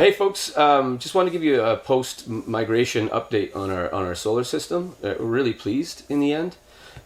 Hey folks, just want to give you a post-migration update on our solar system. We're really pleased in the end.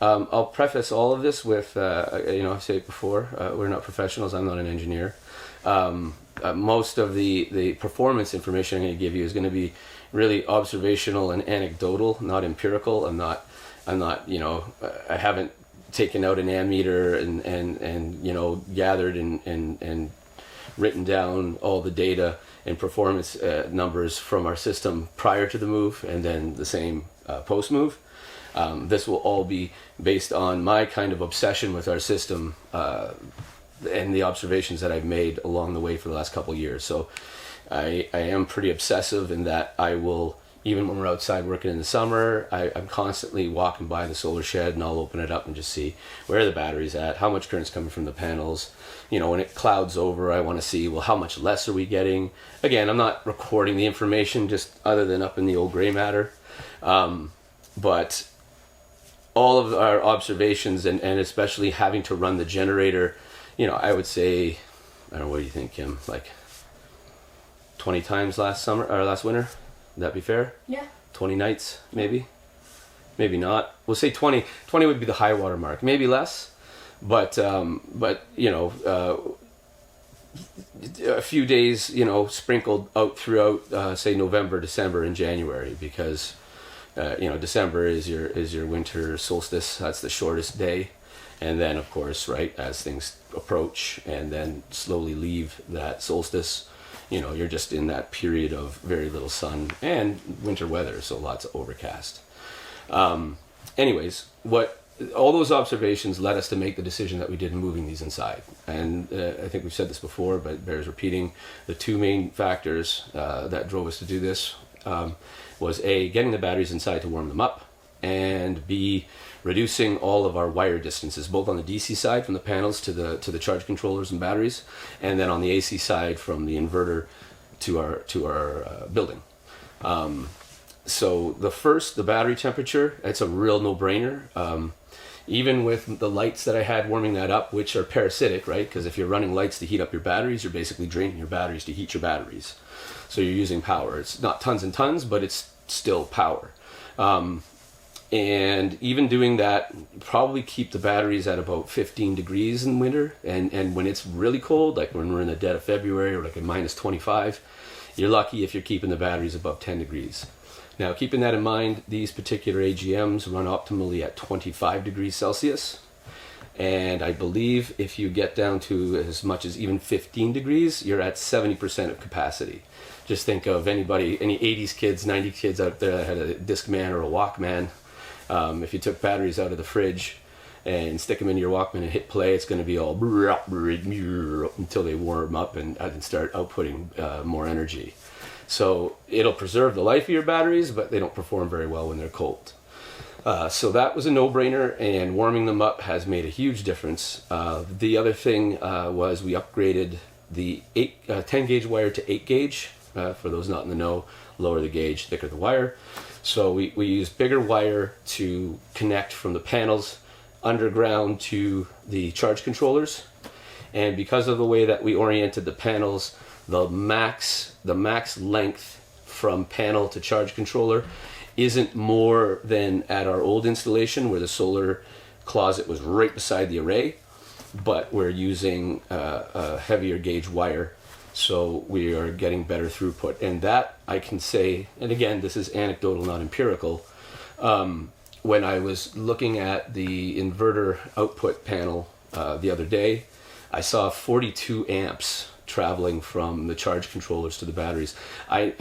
I'll preface all of this with, I've said it before, we're not professionals, I'm not an engineer. Most of the performance information I'm going to give you is going to be really observational and anecdotal, not empirical. I'm not, I haven't taken out an ammeter and gathered and written down all the data and performance numbers from our system prior to the move and then the same post move. This will all be based on my kind of obsession with our system and the observations that I've made along the way for the last couple of years. So I am pretty obsessive in that I will, even when we're outside working in the summer, I'm constantly walking by the solar shed and I'll open it up and just see where the battery's at, how much current's coming from the panels. When it clouds over, I want to see, well, how much less are we getting? Again, I'm not recording the information just other than up in the old gray matter. But all of our observations and especially having to run the generator, I would say, I don't know, what do you think, Kim? Like 20 times last winter? Would that be fair? Yeah. 20 nights, maybe? Maybe not. We'll say 20. 20 would be the high water mark. Maybe less. But a few days, sprinkled out throughout, say November, December, and January, because, December is your winter solstice. That's the shortest day. And then, of course, right, as things approach and then slowly leave that solstice, you're just in that period of very little sun and winter weather, so lots of overcast. Anyways, all those observations led us to make the decision that we did in moving these inside. And I think we've said this before, but it bears repeating. The two main factors that drove us to do this was A, getting the batteries inside to warm them up, and B, reducing all of our wire distances, both on the DC side from the panels to the charge controllers and batteries, and then on the AC side from the inverter to our building. So the battery temperature, it's a real no-brainer. Even with the lights that I had warming that up, which are parasitic, right? Because if you're running lights to heat up your batteries, you're basically draining your batteries to heat your batteries. So you're using power. It's not tons and tons, but it's still power. And even doing that, probably keep the batteries at about 15 degrees in winter. And when it's really cold, like when we're in the dead of February or like at minus 25, you're lucky if you're keeping the batteries above 10 degrees. Now, keeping that in mind, these particular AGMs run optimally at 25 degrees Celsius. And I believe if you get down to as much as even 15 degrees, you're at 70% of capacity. Just think of any 80s kids, 90s kids out there that had a Discman or a Walkman. If you took batteries out of the fridge and stick them in your Walkman and hit play, it's going to be all until they warm up and start outputting more energy. So it'll preserve the life of your batteries, but they don't perform very well when they're cold. So that was a no-brainer, and warming them up has made a huge difference. The other thing was we upgraded the 10 gauge wire to 8 gauge. For those not in the know, lower the gauge, thicker the wire. So we use bigger wire to connect from the panels underground to the charge controllers. And because of the way that we oriented the panels, the max length from panel to charge controller isn't more than at our old installation where the solar closet was right beside the array, but we're using a heavier gauge wire, so we are getting better throughput. And that I can say, and again, this is anecdotal, not empirical, when I was looking at the inverter output panel the other day, I saw 42 amps traveling from the charge controllers to the batteries. I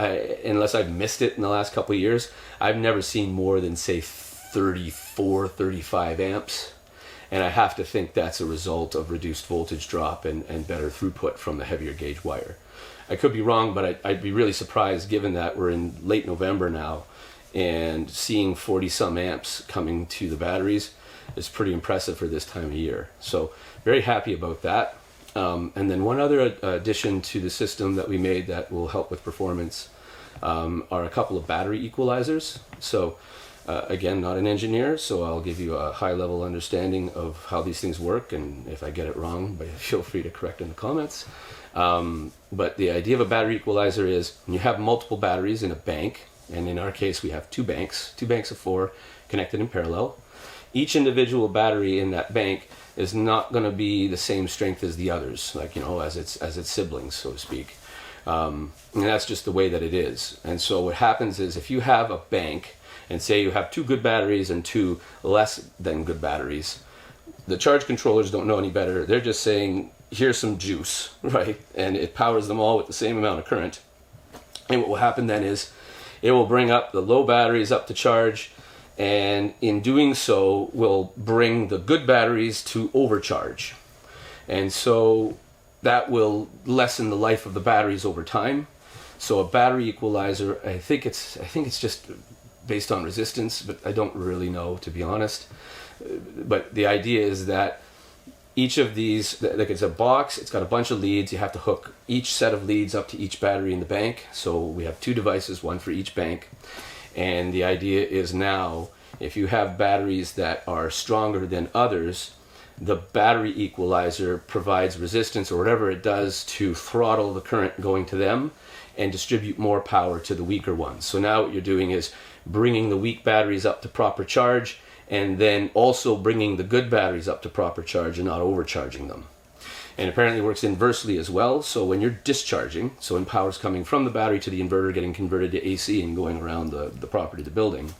unless I've missed it in the last couple of years, I've never seen more than, say, 34, 35 amps. And I have to think that's a result of reduced voltage drop and better throughput from the heavier gauge wire. I could be wrong, but I'd be really surprised given that we're in late November now, and seeing 40 some amps coming to the batteries is pretty impressive for this time of year. So very happy about that. And then one other addition to the system that we made that will help with performance are a couple of battery equalizers. So again, not an engineer, so I'll give you a high level understanding of how these things work, and if I get it wrong, feel free to correct in the comments. But the idea of a battery equalizer is when you have multiple batteries in a bank, and in our case we have two banks of 4 connected in parallel. Each individual battery in that bank is not going to be the same strength as the others, like, you know, as its siblings, so to speak. And that's just the way that it is. And so what happens is if you have a bank, and say you have 2 good batteries and 2 less than good batteries, the charge controllers don't know any better. They're just saying, here's some juice, right? And it powers them all with the same amount of current. And what will happen then is it will bring up the low batteries up to charge, and in doing so will bring the good batteries to overcharge. And so that will lessen the life of the batteries over time. So a battery equalizer, I think it's just based on resistance, but I don't really know, to be honest. But the idea is that each of these, like, it's a box, it's got a bunch of leads. You have to hook each set of leads up to each battery in the bank. So we have 2 devices, one for each bank. And the idea is now, if you have batteries that are stronger than others, the battery equalizer provides resistance or whatever it does to throttle the current going to them and distribute more power to the weaker ones. So now what you're doing is bringing the weak batteries up to proper charge, and then also bringing the good batteries up to proper charge and not overcharging them. And apparently it works inversely as well. So when you're discharging, so when power's coming from the battery to the inverter, getting converted to AC and going around the property of the building,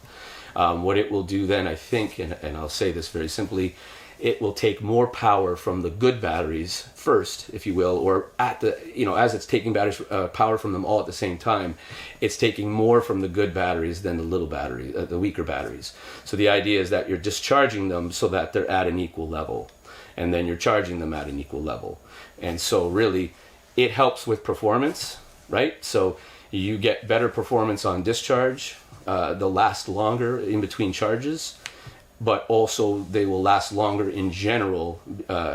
what it will do then, I think, and I'll say this very simply, it will take more power from the good batteries first, if you will, or at the, you know, as it's taking batteries power from them all at the same time, it's taking more from the good batteries than the little batteries, the weaker batteries. So the idea is that you're discharging them so that they're at an equal level, and then you're charging them at an equal level. And so really, it helps with performance, right? So you get better performance on discharge. They'll last longer in between charges, but also they will last longer in general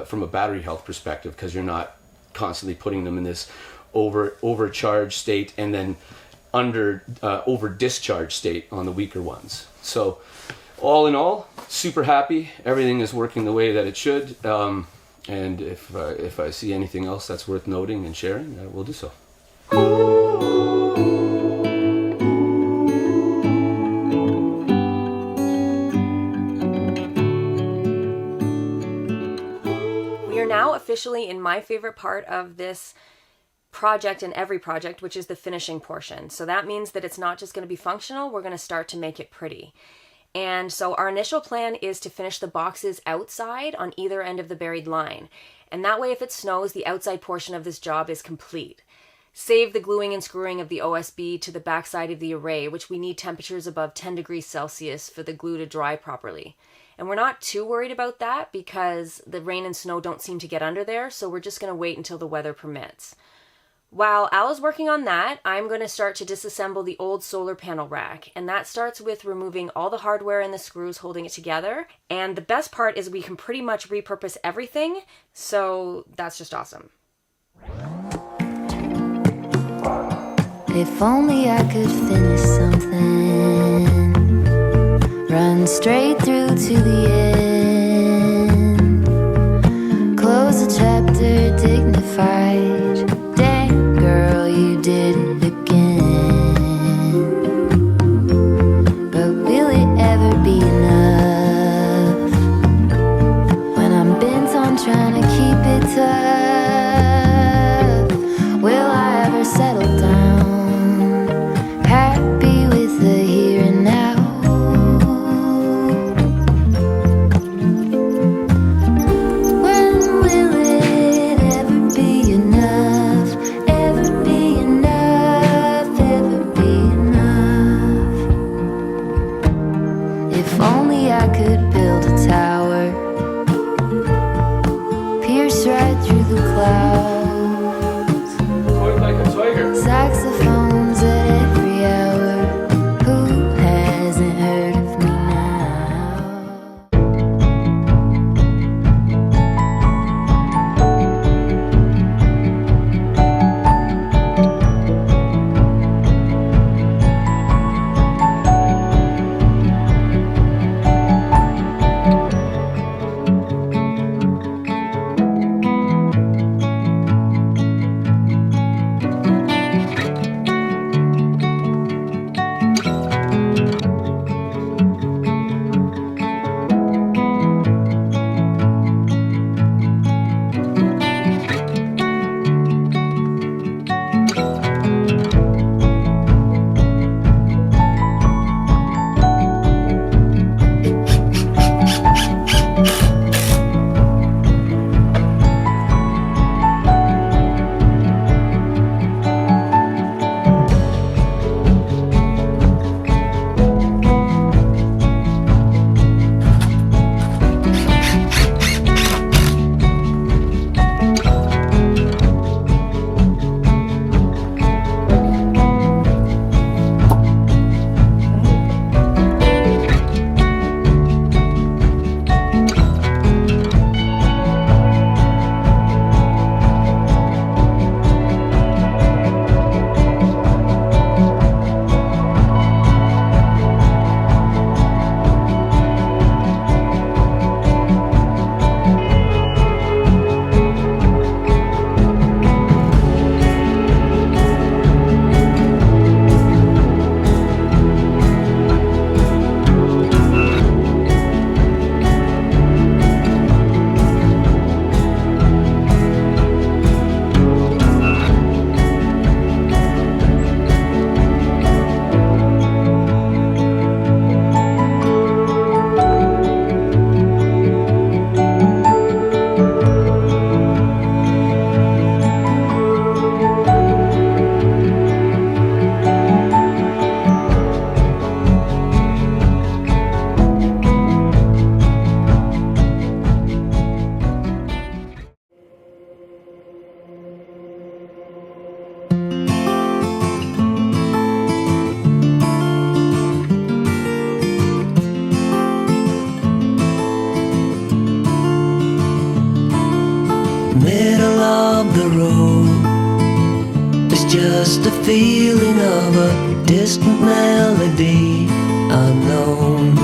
from a battery health perspective, because you're not constantly putting them in this overcharge state and then over discharge state on the weaker ones. So all in all, super happy. Everything is working the way that it should. And if I see anything else that's worth noting and sharing, we'll do so. Now officially in my favorite part of this project and every project, which is the finishing portion. So that means that it's not just going to be functional, we're going to start to make it pretty. And so our initial plan is to finish the boxes outside on either end of the buried line. And that way, if it snows, the outside portion of this job is complete. Save the gluing and screwing of the OSB to the backside of the array, which we need temperatures above 10 degrees Celsius for the glue to dry properly. And we're not too worried about that because the rain and snow don't seem to get under there, so we're just going to wait until the weather permits. While Al is working on that, I'm going to start to disassemble the old solar panel rack, and that starts with removing all the hardware and the screws holding it together. And the best part is we can pretty much repurpose everything, so that's just awesome. If only I could finish something, run straight through to the end, close a chapter dignified. Dang girl, you did it again. But will it ever be enough when I'm bent on trying to keep it tough? Will I ever settle down, happy with the here and now? just a feeling of a distant melody unknown.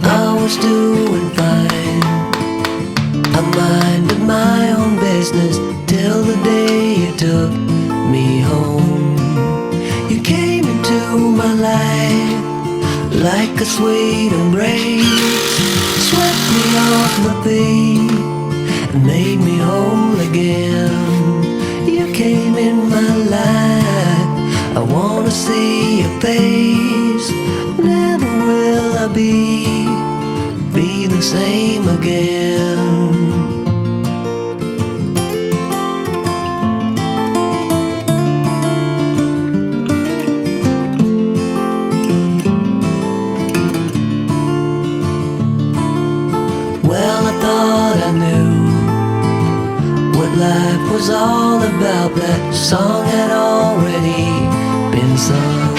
I was doing fine, I minded my own business till the day you took me home. You came into my life like a sweet embrace, swept me off my feet and made me whole again. You came in my life, I wanna see your face. Never will I be the same again. Well, I thought I knew what life was all about. That song had already been sung.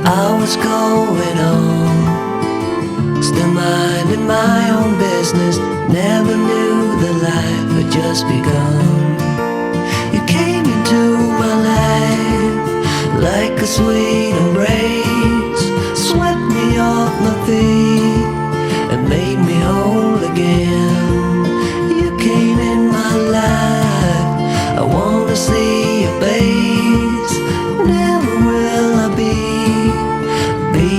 I was going on, still minding my own business. Never knew the life had just begun. You came into my life like a sweet embrace, swept me off my feet and made me whole again. You came in my life, I wanna see your face. Never will I be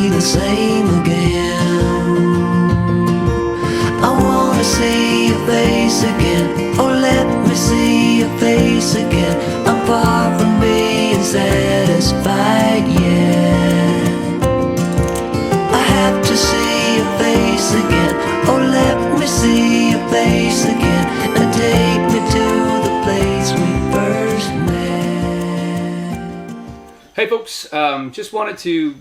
the same again. I wanna see your face again, oh let me see your face again. I'm far from being satisfied yet. I have to see your face again, oh let me see your face again, and take me to the place we first met. Hey folks, just wanted to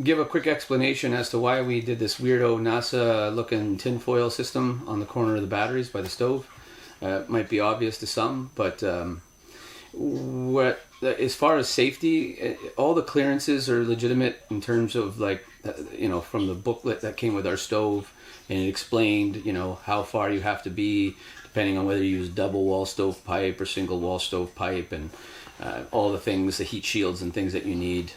give a quick explanation as to why we did this weirdo NASA looking tinfoil system on the corner of the batteries by the stove. It might be obvious to some, but as far as safety, all the clearances are legitimate in terms of from the booklet that came with our stove, and it explained how far you have to be depending on whether you use double wall stove pipe or single wall stove pipe, and all the things, the heat shields and things that you need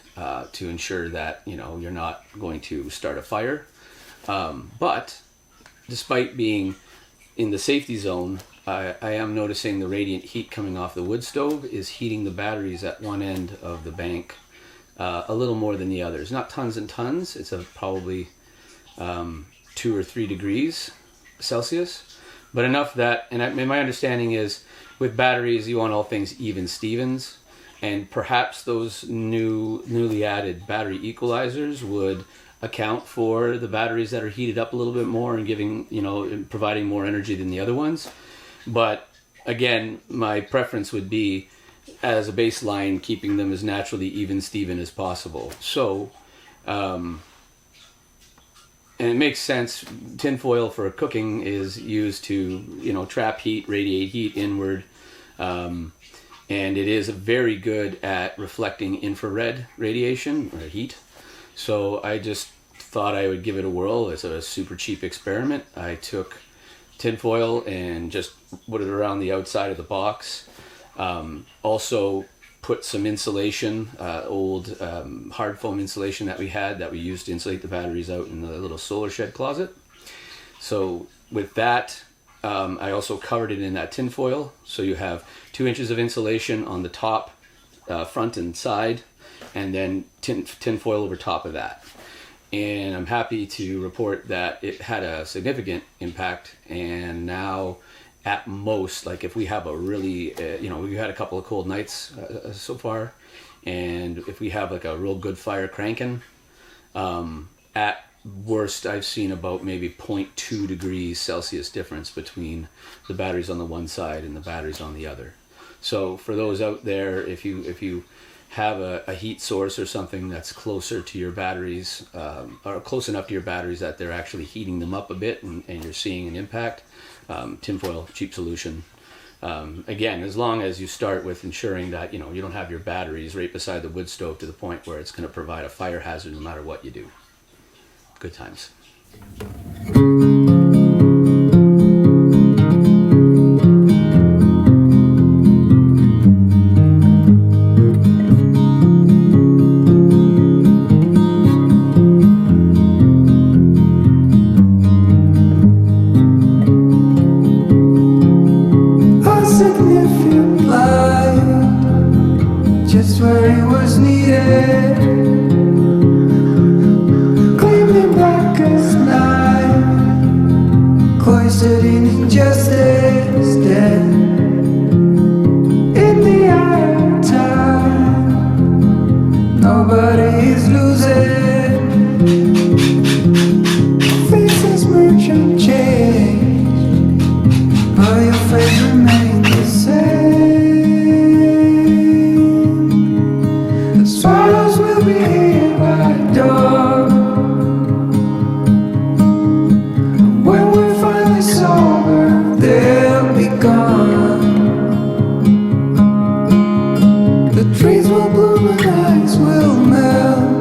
to ensure that you're not going to start a fire. But despite being in the safety zone, I am noticing the radiant heat coming off the wood stove is heating the batteries at one end of the bank a little more than the others. Not tons and tons. It's probably 2 or 3 degrees Celsius, but enough that, and my understanding is with batteries you want all things even Stevens, and perhaps those newly added battery equalizers would account for the batteries that are heated up a little bit more and giving, providing more energy than the other ones. But again, my preference would be, as a baseline, keeping them as naturally even Steven as possible. So, and it makes sense, tinfoil for cooking is used to, trap heat, radiate heat inward. And it is very good at reflecting infrared radiation or heat. So I just thought I would give it a whirl. It's a super cheap experiment. I took tinfoil and just put it around the outside of the box. Also put some insulation, old hard foam insulation that we used to insulate the batteries out in the little solar shed closet. So with that, I also covered it in that tinfoil. So you have 2 inches of insulation on the top, front and side, and then tinfoil over top of that. And I'm happy to report that it had a significant impact. And now, at most, like if we have a really, we've had a couple of cold nights so far, and if we have like a real good fire cranking, at worst I've seen about maybe 0.2 degrees Celsius difference between the batteries on the one side and the batteries on the other. So for those out there, if you have a heat source or something that's closer to your batteries, or close enough to your batteries that they're actually heating them up a bit and you're seeing an impact, tinfoil, cheap solution. Again, as long as you start with ensuring that you don't have your batteries right beside the wood stove to the point where it's going to provide a fire hazard no matter what you do. Good times. significant light, just where it was needed, gleaming black as night, cloistered in injustice, dead in the eye of time. Nobody is losing. Faces merge and change, but your face remains the same. The swallows will be here by dawn. When we're finally sober, they'll be gone. The trees will bloom and ice will melt.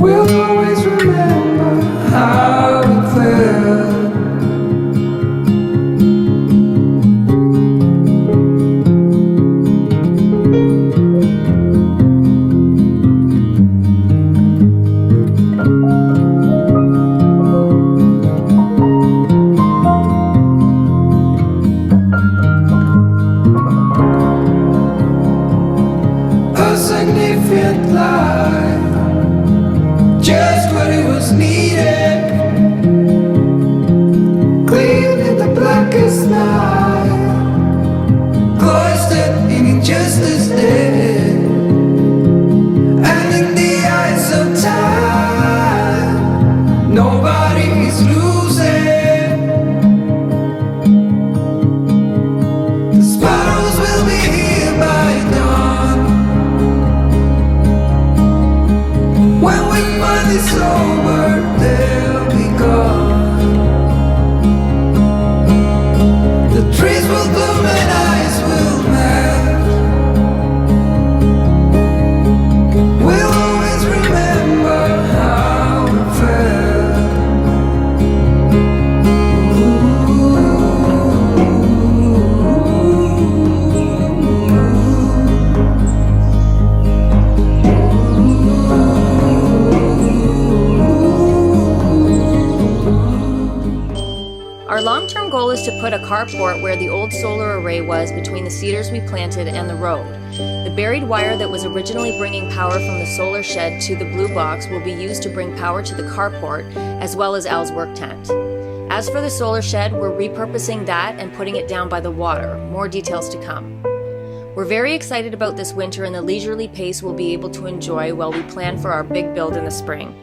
We'll always remember how it felt. A significant life, just what it was needed, clean in the blackest night, cloistered in injustice dead, and in the eyes of time, nobody is losing. The sparrows will be here by dawn. When we finally sober, they'll be gone. The trees will bloom and ice will melt. We'll always remember how it felt. Our long-term goal is to put a carport where the old solar array was between the cedars we planted and the road. The buried wire that was originally bringing power from the solar shed to the blue box will be used to bring power to the carport as well as Al's work tent. As for the solar shed, we're repurposing that and putting it down by the water. More details to come. We're very excited about this winter and the leisurely pace we'll be able to enjoy while we plan for our big build in the spring.